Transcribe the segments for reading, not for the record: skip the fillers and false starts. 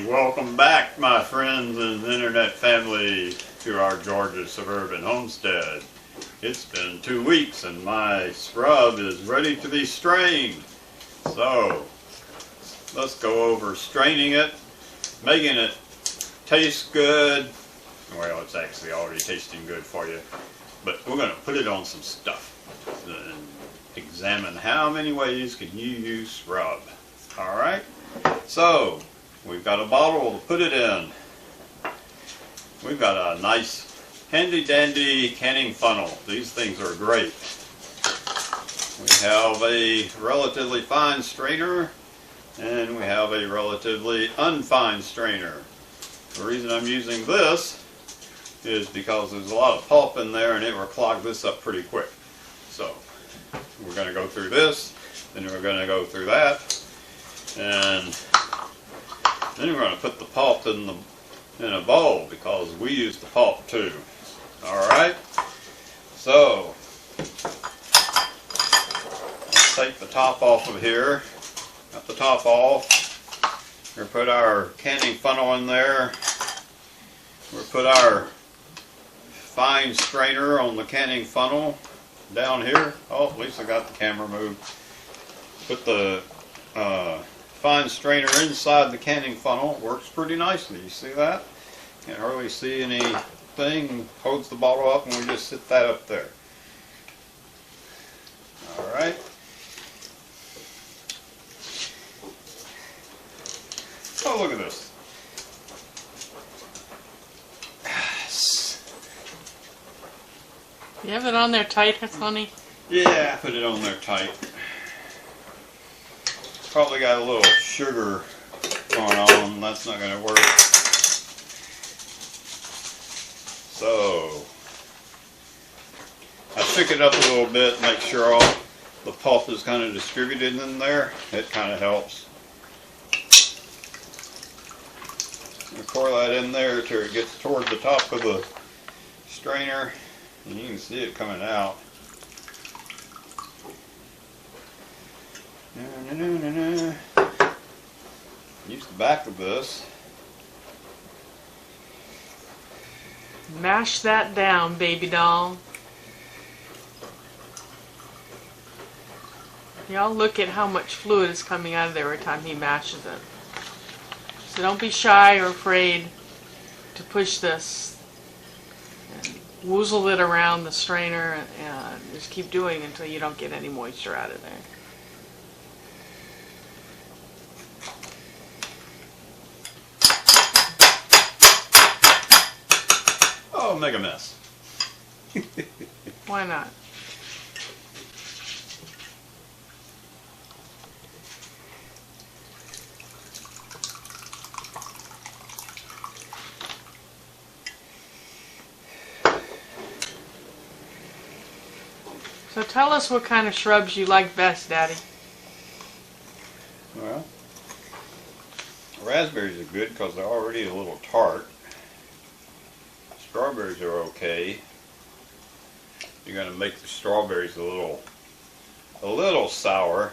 Welcome back, my friends and internet family, to our Georgia suburban homestead. It's been 2 weeks and my scrub is ready to be strained. So, let's go over straining it, making it taste good. Well, it's actually already tasting good for you, but we're going to put it on some stuff and examine how many ways can you use scrub. Alright, so we've got a bottle to put it in. We've got a nice handy dandy canning funnel. These things are great. We have a relatively fine strainer and we have a relatively unfine strainer. The reason I'm using this is because there's a lot of pulp in there and it will clog this up pretty quick. So we're going to go through this, then we're going to go through that, and then we're going to put the pulp in a bowl because we use the pulp too. Alright, so let's take the top off of here. Got the top off. We'll put our canning funnel in there. We'll put our fine strainer on the canning funnel down here. Oh, at least I got the camera moved. Put the fine strainer inside the canning funnel. Works pretty nicely. You see that? Can't hardly see anything. Holds the bottle up and we just sit that up there. Alright. Oh, look at this. You have it on there tight, honey? Yeah, I put it on there tight. Probably got a little sugar going on. That's not going to work. So, I pick it up a little bit, make sure all the pulp is kind of distributed in there. It kind of helps. I pour that in there till it gets toward the top of the strainer. And you can see it coming out. Use the back of this. Mash that down, baby doll. Y'all look at how much fluid is coming out of there every time he mashes it. So don't be shy or afraid to push this. Woozle it around the strainer and just keep doing it until you don't get any moisture out of there. Oh, make a mess. Why not? So tell us what kind of shrubs you like best, Daddy. Well, raspberries are good because they're already a little tart. Strawberries are okay. You're going to make the strawberries a little sour.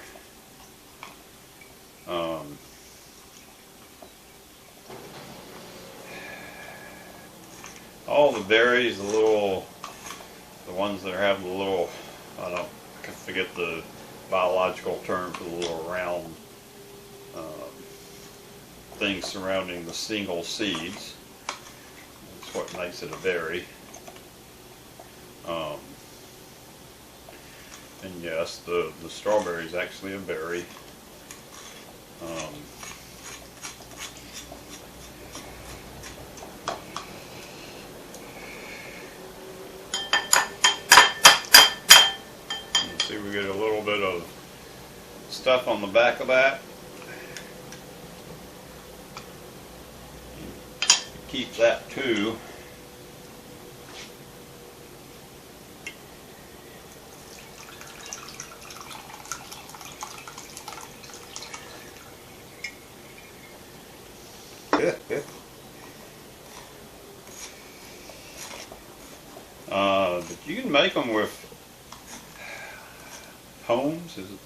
All the berries, the ones that have the little, I forget the biological term for the little round things surrounding the single seeds. That's what makes it a berry. And yes, the strawberry is actually a berry. See, we get a little bit of stuff on the back of that. Keep that too. But you can make them with pomes. Is it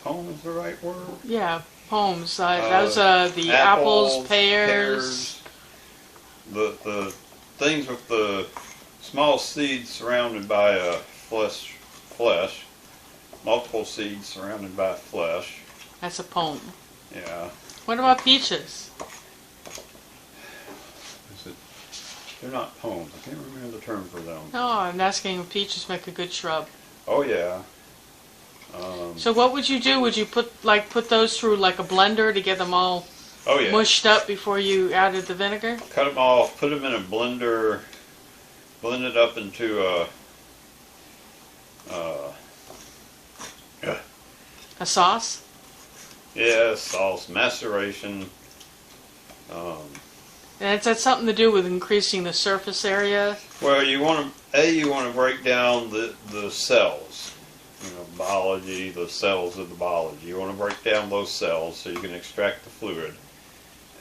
pome is the right word? Yeah, pomes? Those are the apples, pears. The things with the small seeds surrounded by a flesh. Multiple seeds surrounded by flesh. That's a pome. Yeah. What about peaches? They're not pomes. I can't remember the term for them. No, I'm asking if peaches make a good shrub. Oh yeah. So what would you do? Would you put those through like a blender to get them all mushed up before you added the vinegar? Cut them off, put them in a blender, blend it up into a sauce? Yeah, sauce, maceration. And it's had something to do with increasing the surface area? Well, you want to break down the cells. Biology, the cells of the biology. You want to break down those cells so you can extract the fluid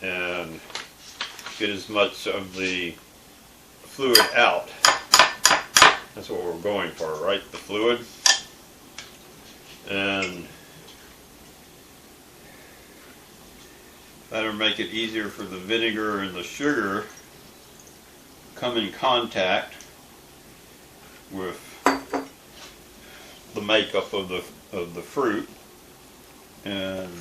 and get as much of the fluid out. That's what we're going for, right? The fluid. And that'll make it easier for the vinegar and the sugar come in contact with the makeup of the fruit, and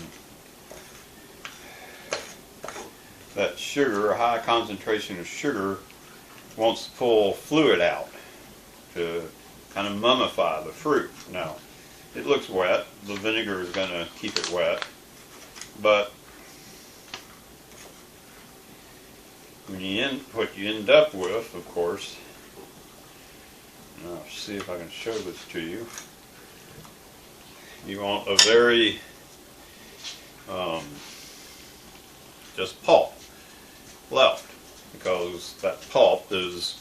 that sugar, a high concentration of sugar, wants to pull fluid out to kind of mummify the fruit. Now, it looks wet. The vinegar is going to keep it wet, but what you end up with, of course, I'll see if I can show this to you. You want a very just pulp left, because that pulp is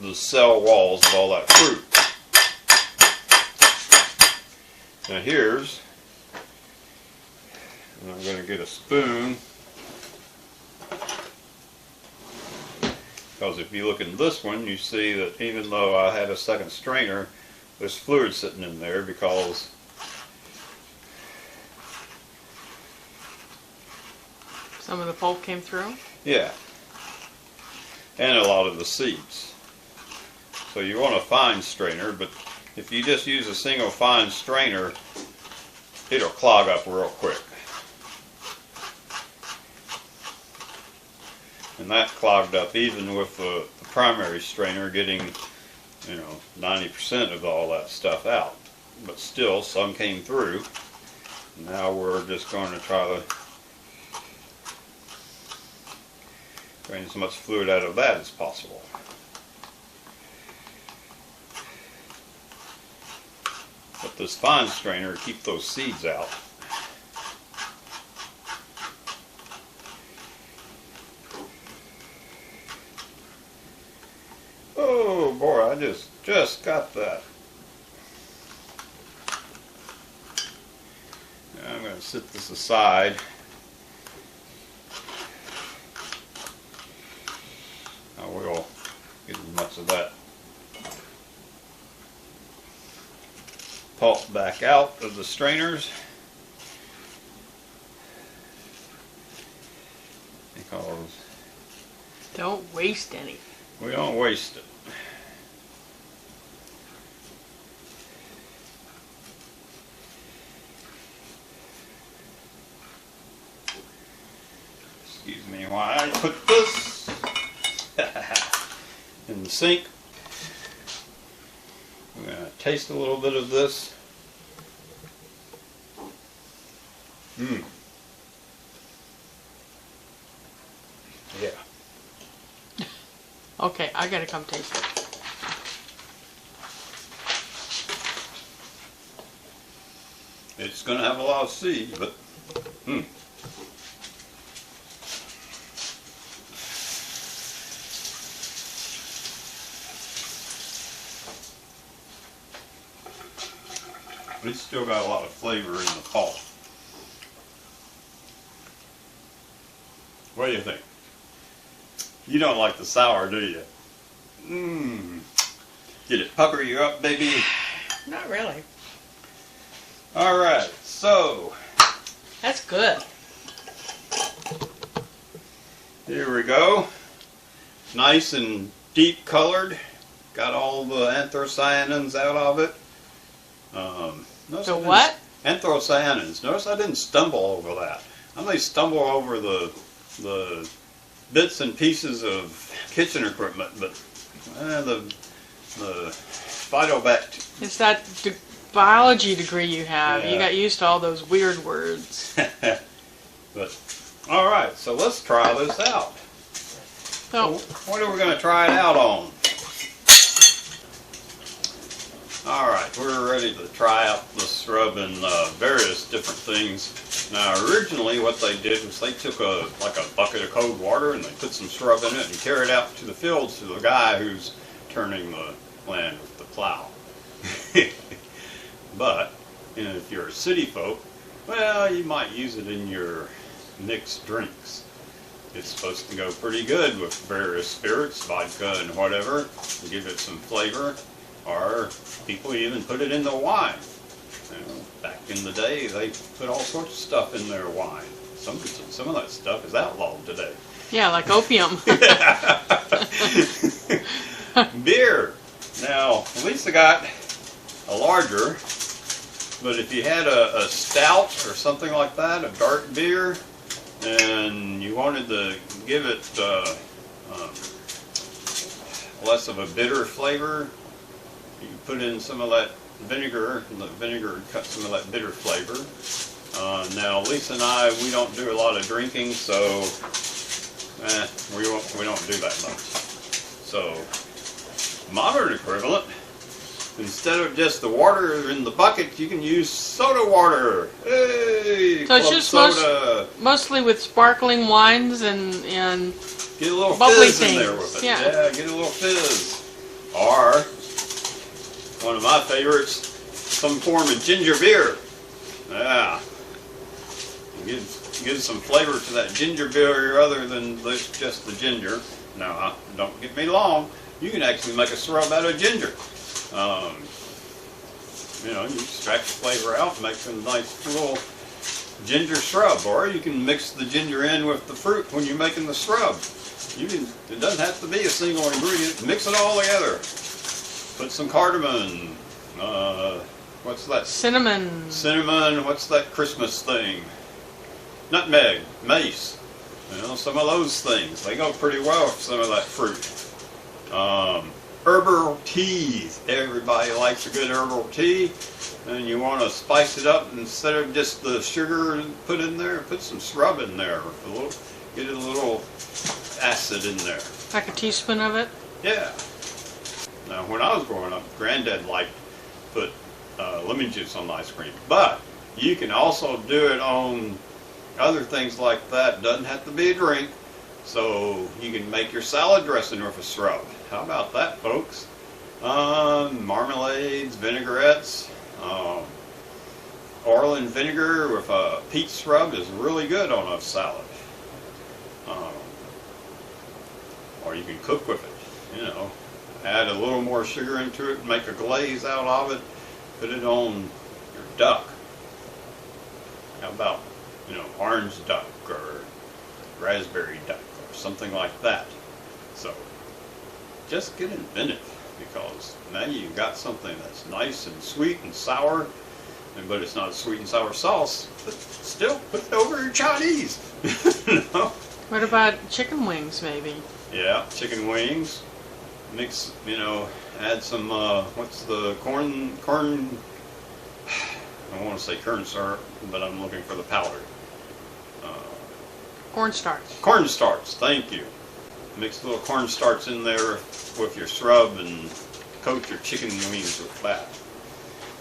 the cell walls of all that fruit. Now I'm going to get a spoon, because if you look in this one, you see that even though I had a second strainer, there's fluid sitting in there because some of the pulp came through? Yeah. And a lot of the seeds. So you want a fine strainer, but if you just use a single fine strainer, it'll clog up real quick. And that clogged up even with the primary strainer getting 90% of all that stuff out. But still, some came through. Now we're just going to try to drain as much fluid out of that as possible. But this fine strainer keeps those seeds out. Oh boy, I just got that. Now I'm going to set this aside. I will get as much of that pulp back out of the strainers, because don't waste any. We don't waste it. Excuse me while I put this in the sink. I'm going to taste a little bit of this. Yeah. Okay, I gotta come taste it. It's going to have a lot of seeds, but it's still got a lot of flavor in the pulp. What do you think? You don't like the sour, do you? Did it pucker you up, baby? Not really. All right, so That's good. Here we go. Nice and deep colored. Got all the anthocyanins out of it. The what? Anthocyanins. Notice I didn't stumble over that. I may stumble over the bits and pieces of kitchen equipment, but the phytobact. It's that biology degree you have. Yeah. You got used to all those weird words. But all right, so let's try this out. So, What are we going to try it out on? All right, we're ready to try out the shrub in various different things. Now, originally what they did was they took like a bucket of cold water and they put some shrub in it and carried it out to the fields to the guy who's turning the land with the plow. But if you're a city folk, well, you might use it in your mixed drinks. It's supposed to go pretty good with various spirits, vodka and whatever, and give it some flavor. Or people even put it in the wine. Back in the day, they put all sorts of stuff in their wine. Some of that stuff is outlawed today. yeah, like opium. Beer. Now, Lisa got a larger, but if you had a stout or something like that, a dark beer, and you wanted to give it less of a bitter flavor, you put in some of that vinegar, and the vinegar cut some of that bitter flavor. Now, Lisa and I, we don't do a lot of drinking, so we don't do that much. So, modern equivalent, instead of just the water in the bucket, you can use soda water. Hey, So it's just soda. mostly with sparkling wines and Get a little bubbly fizz in there things. with it. Yeah. Get a little fizz. Or, one of my favorites, some form of ginger beer. Yeah. Give some flavor to that ginger beer other than just the ginger. Now, don't get me wrong, you can actually make a shrub out of ginger. You extract the flavor out and make a nice little ginger shrub, or you can mix the ginger in with the fruit when you're making the shrub. It doesn't have to be a single ingredient. Mix it all together. Put some cardamom. What's that? cinnamon. Cinnamon. What's that Christmas thing? Nutmeg, mace. Some of those things. They go pretty well with some of that fruit. Herbal teas. Everybody likes a good herbal tea. And you want to spice it up, instead of just the sugar put in there, put some shrub in there. Get a little acid in there. Like a teaspoon of it? Yeah. Now, when I was growing up, Granddad liked to put lemon juice on ice cream. But you can also do it on other things like that. Doesn't have to be a drink. So you can make your salad dressing with a shrub. How about that, folks? Marmalades, vinaigrettes, oil and vinegar with a peach shrub is really good on a salad. Or you can cook with it, add a little more sugar into it, make a glaze out of it, put it on your duck. How about, orange duck or raspberry duck or something like that. So, just get inventive, because now you've got something that's nice and sweet and sour, but it's not a sweet and sour sauce, but still put it over your Chinese. What about chicken wings, maybe? Yeah, chicken wings. Mix, add some, what's the corn, I want to say corn syrup, but I'm looking for the powder. Cornstarch. Cornstarch, thank you. Mix a little cornstarch in there with your shrub and coat your chicken wings with that.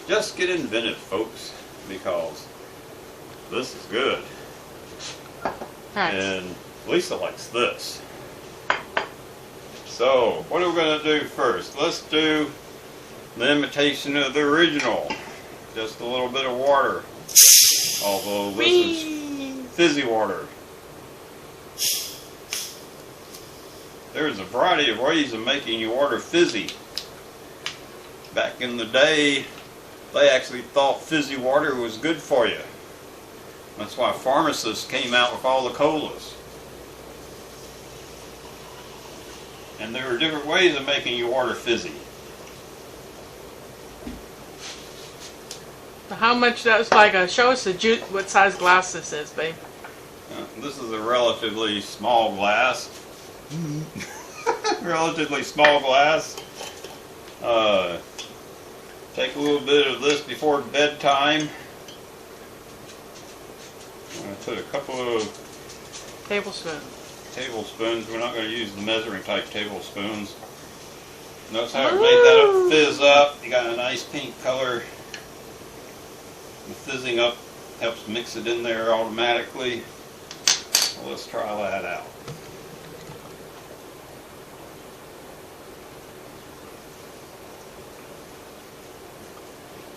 Just get inventive, folks, because this is good. Right. And Lisa likes this. So, what are we going to do first? Let's do the imitation of the original. Just a little bit of water. Although this is fizzy water. There's a variety of ways of making your water fizzy. Back in the day, they actually thought fizzy water was good for you. That's why pharmacists came out with all the colas. And there are different ways of making your water fizzy. How much, that was like a, show us the juice, what size glass this is, babe. This is a relatively small glass. Relatively small glass. Take a little bit of this before bedtime. I'm going to put a couple of tablespoons. We're not going to use the measuring type tablespoons. Notice how it made that fizz up. You got a nice pink color. The fizzing up helps mix it in there automatically. So let's try that out.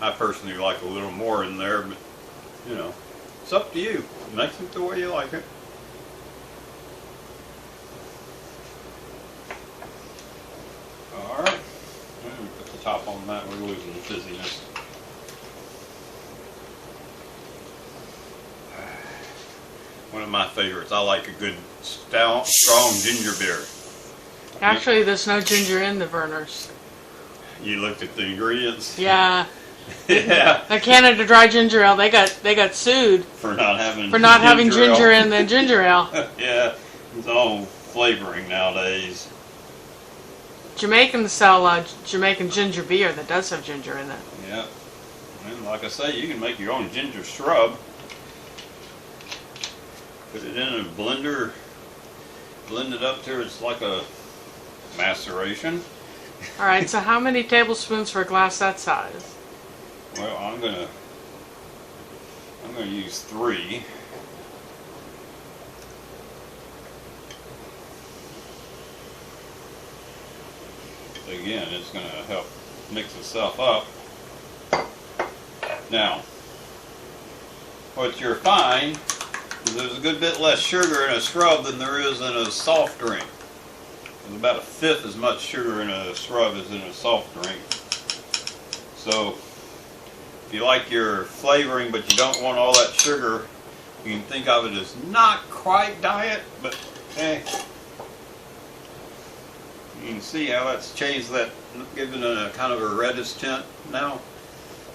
I personally like a little more in there, but you know, it's up to you. Mix it the way you like it. Alright, put the top on that, we're losing the fizziness. One of my favorites. I like a good stout, strong ginger beer. Actually, there's no ginger in the Vernors. You looked at the ingredients? Yeah. Yeah. The Canada Dry Ginger Ale, they got sued For not having ginger in the ginger ale. Yeah, it's all flavoring nowadays. Jamaicans sell Jamaican ginger beer that does have ginger in it. Yeah. And like I say, you can make your own ginger shrub. Put it in a blender, blend it up till it's like a maceration. Alright, so how many tablespoons for a glass that size? Well, I'm gonna use 3. Again, it's gonna help mix itself up. Now, what you'll find is there's a good bit less sugar in a shrub than there is in a soft drink. There's about 1/5 as much sugar in a shrub as in a soft drink. So, if you like your flavoring but you don't want all that sugar, you can think of it as not quite diet, but hey. You can see how that's changed that, given a kind of a reddish tint now.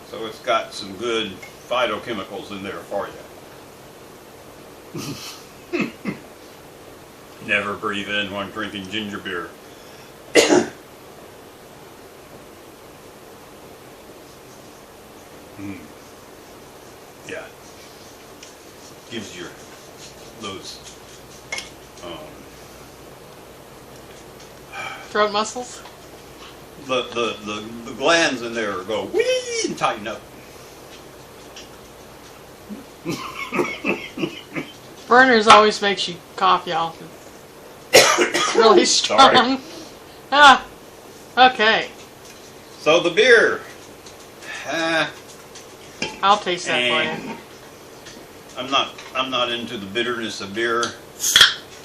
So it's got some good phytochemicals in there for you. Never breathe in when drinking ginger beer. Yeah. Gives you those Throat muscles? the glands in there go wee and tighten up. Burners always makes you cough, y'all. It's really strong. Sorry. Ah, okay. So the beer. I'll taste that for you. I'm not into the bitterness of beer.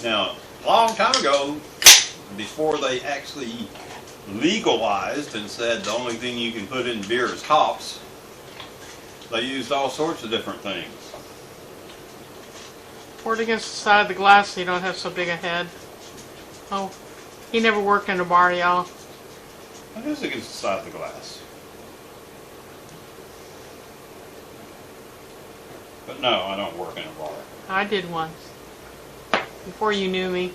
Now, a long time ago, before they actually legalized and said the only thing you can put in beer is hops, they used all sorts of different things. Pour it against the side of the glass so you don't have so big a head. Oh, he never worked in a bar, y'all. What is against the side of the glass? But no, I don't work in a bar. I did once. Before you knew me.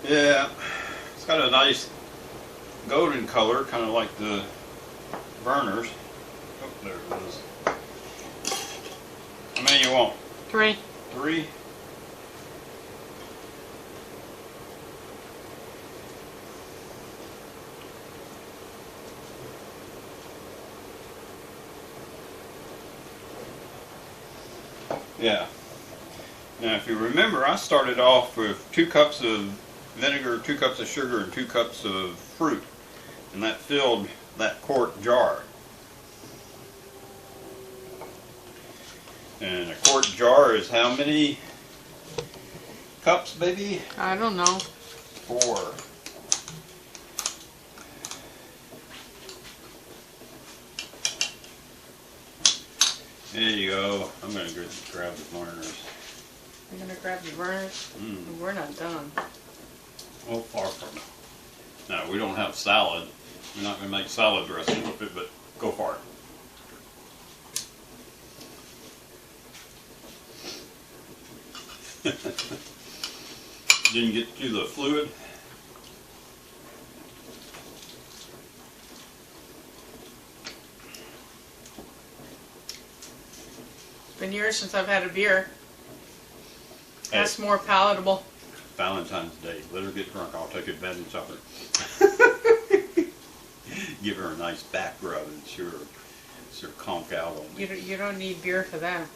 Yeah, it's got a nice golden color, kind of like the Vernors. Oh, there it is. How many you want? 3. 3? Yeah. Now, if you remember, I started off with 2 cups of vinegar, 2 cups of sugar, and 2 cups of fruit. And that filled that quart jar. And a quart jar is how many cups, baby? I don't know. 4. There you go. I'm going to grab the burners. You're going to grab the burners? We're not done. Oh, far from it. Now, we don't have salad. We're not going to make salad dressing with it, but go for it. Didn't get to the fluid. It's been years since I've had a beer. Hey. That's more palatable. Valentine's Day. Let her get drunk. I'll take advantage of her. Give her a nice back rub and she'll conk out on me. You don't need beer for that.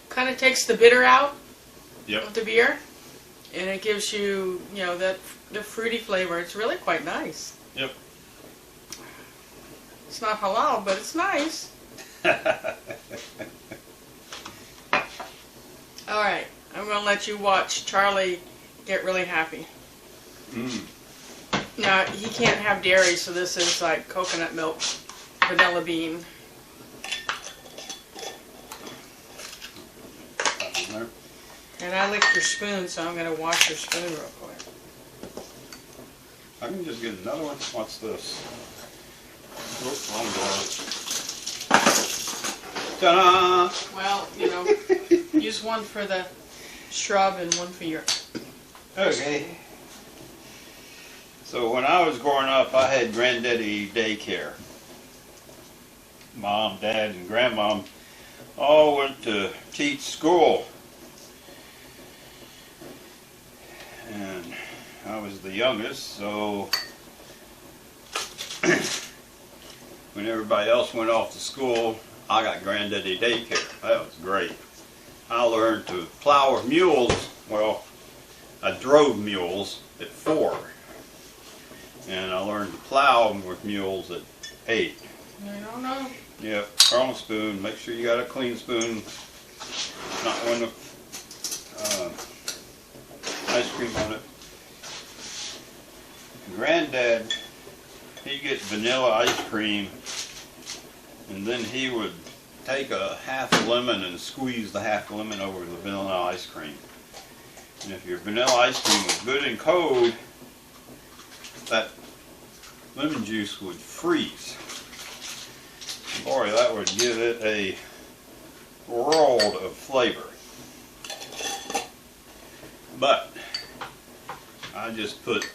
Kind of takes the bitter out of the beer, and it gives you, the fruity flavor. It's really quite nice. Yep. It's not halal, but it's nice. All right, I'm going to let you watch Charlie get really happy. Now, he can't have dairy, so this is like coconut milk, vanilla bean. And I licked your spoon, so I'm going to wash your spoon real quick. I can just get another one. What's this? Oops, wrong door. Ta-da! Well, use one for the shrub and one for your... Okay. So when I was growing up, I had granddaddy daycare. Mom, Dad, and Grandmom all went to teach school. And I was the youngest, so when everybody else went off to school, I got granddaddy daycare. That was great. I learned to plow with mules. Well, I drove mules at 4. And I learned to plow with mules at 8. I don't know. Yep, wrong spoon. Make sure you got a clean spoon. Not one with ice cream on it. Granddad, he'd get vanilla ice cream, and then he would take a half a lemon and squeeze the half lemon over the vanilla ice cream. And if your vanilla ice cream was good and cold, that lemon juice would freeze. Boy, that would give it a world of flavor. But I just put,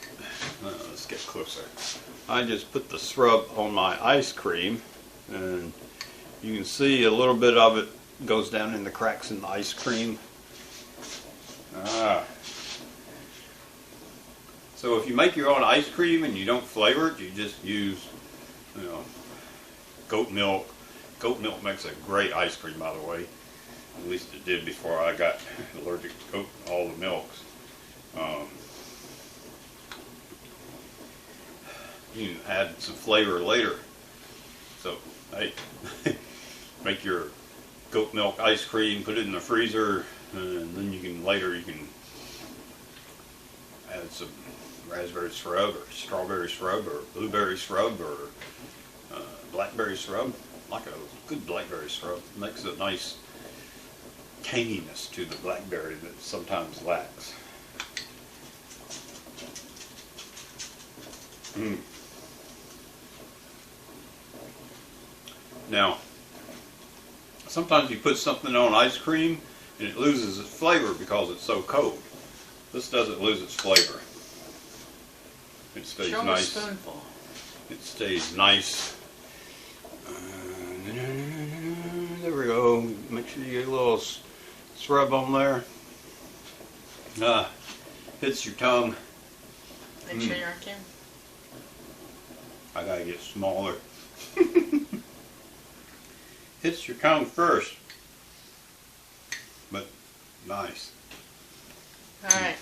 let's get closer. I just put the shrub on my ice cream, and you can see a little bit of it goes down in the cracks in the ice cream. So if you make your own ice cream and you don't flavor it, you just use, goat milk. Goat milk makes a great ice cream, by the way. At least it did before I got allergic to all the milks. You can add some flavor later. So, hey, make your goat milk ice cream, put it in the freezer, and then you can add some raspberry shrub or strawberry shrub or blueberry shrub or blackberry shrub. Like a good blackberry shrub. It makes a nice tanginess to the blackberry that sometimes lacks. Now, sometimes you put something on ice cream and it loses its flavor because it's so cold. This doesn't lose its flavor. It stays Show nice. A spoonful. It stays nice. There we go. Make sure you get a little shrub on there. Hits your tongue. Make sure you're on camera. I gotta get smaller. Hits your tongue first, but nice. All right.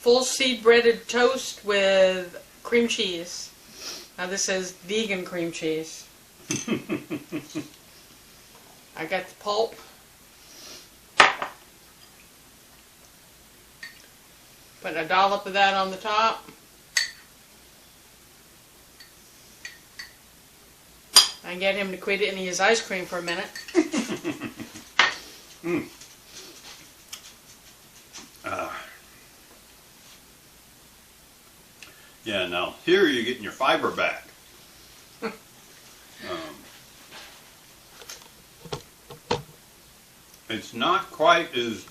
Full seed breaded toast with cream cheese. Now this is vegan cream cheese. I got the pulp. Put a dollop of that on the top. I get him to quit eating his ice cream for a minute. Mm. Yeah, now here you're getting your fiber back. It's not quite as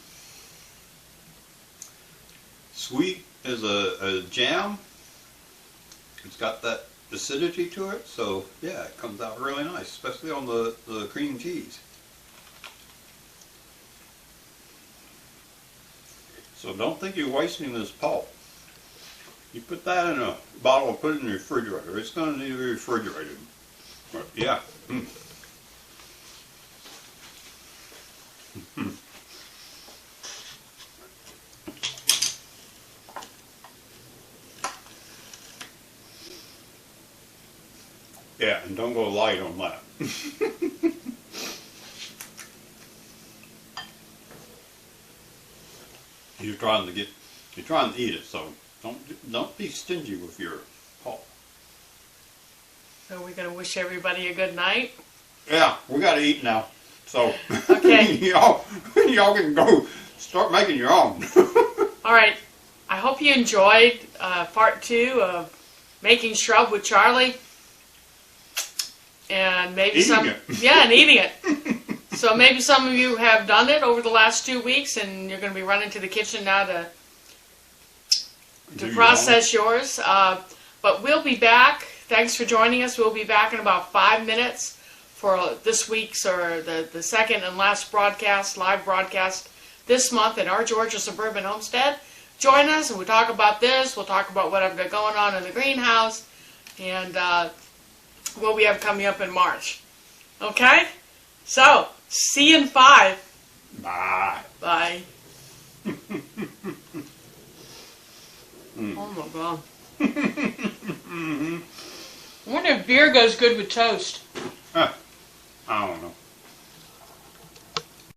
sweet as a jam. It's got that acidity to it, so yeah, it comes out really nice, especially on the cream cheese. So don't think you're wasting this pulp. You put that in a bottle and put it in the refrigerator. It's going to need to be refrigerated. But yeah. Mm. Yeah, and don't go light on that. You're trying to eat it, so don't be stingy with your pulp. So we're going to wish everybody a good night. Yeah, we got to eat now. So Okay. y'all can go start making your own. All right. I hope you enjoyed part 2 of making shrub with Charlie. And maybe Eating it. Yeah, and eating it. So maybe some of you have done it over the last 2 weeks, and you're going to be running to the kitchen now to process yours. But we'll be back. Thanks for joining us. We'll be back in about 5 minutes for this week's, or the second and last broadcast, live broadcast this month in our Georgia suburban homestead. Join us and we'll talk about this. We'll talk about what I've got going on in the greenhouse and what we have coming up in March. Okay? So, see you in 5. Bye. Bye. Oh my God. I wonder if beer goes good with toast. I don't know.